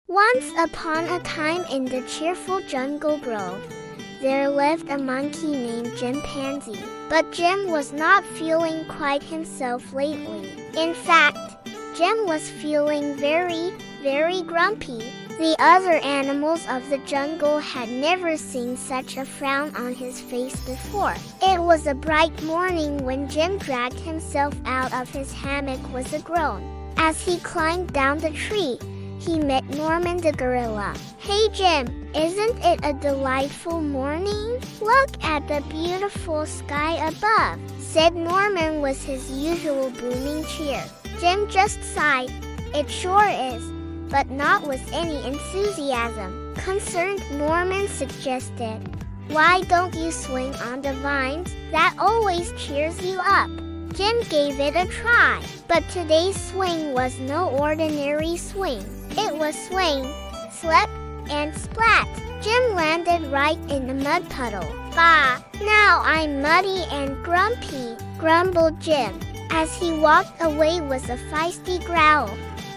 Once upon a time in the cheerful jungle grove, there lived a monkey named Chimpanzee. But Jim was not feeling quite himself lately. In fact, Jim was feeling very, very grumpy. The other animals of the jungle had never seen such a frown on his face before. It was a bright morning when Jim dragged himself out of his hammock with a groan. As he climbed down the tree, he met Norman the gorilla. "Hey Jim, isn't it a delightful morning? Look at the beautiful sky above," said Norman with his usual booming cheer. Jim just sighed. "It sure is, but not with any enthusiasm." Concerned, Norman suggested, "Why don't you swing on the vines? That always cheers you up." Jim gave it a try, but today's swing was no ordinary swing. It was swing, slip, and splat. Jim landed right in the mud puddle. "Bah, now I'm muddy and grumpy," grumbled Jim, as he walked away with a feisty growl.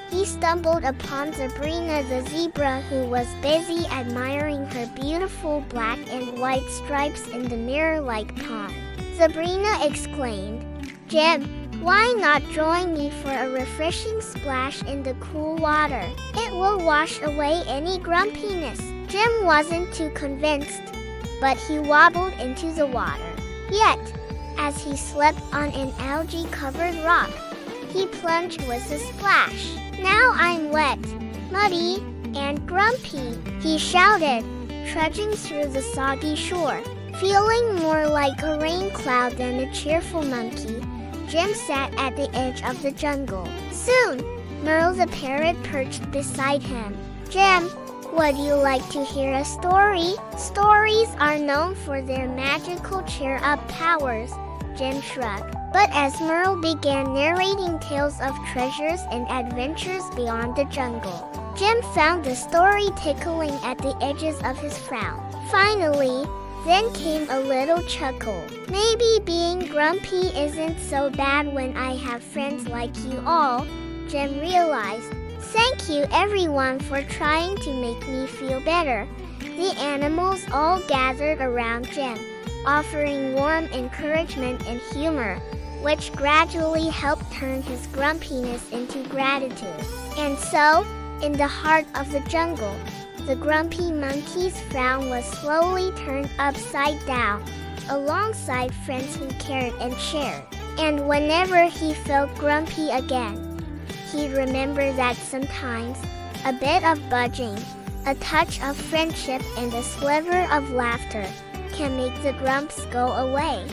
He stumbled upon Sabrina the zebra, who was busy admiring her beautiful black and white stripes in the mirror-like pond. Sabrina exclaimed, "Jim, why not join me for a refreshing splash in the cool water? It will wash away any grumpiness." Jim wasn't too convinced, but he wobbled into the water. Yet, as he slipped on an algae-covered rock, he plunged with a splash. "Now I'm wet, muddy, and grumpy," he shouted, trudging through the soggy shore. Feeling more like a rain cloud than a cheerful monkey, Jim sat at the edge of the jungle. Soon, Merle the parrot perched beside him. "Jim, would you like to hear a story?" "Stories are known for their magical cheer-up powers," Jim shrugged. But as Merle began narrating tales of treasures and adventures beyond the jungle, Jim found the story tickling at the edges of his frown. Finally, then came a little chuckle. "Maybe being grumpy isn't so bad when I have friends like you all," Jim realized. "Thank you everyone for trying to make me feel better." The animals all gathered around Jim, offering warm encouragement and humor, which gradually helped turn his grumpiness into gratitude. And so, in the heart of the jungle, the grumpy monkey's frown was slowly turned upside down, alongside friends who cared and shared. And whenever he felt grumpy again, he'd remember that sometimes a bit of budging, a touch of friendship, and a sliver of laughter can make the grumps go away.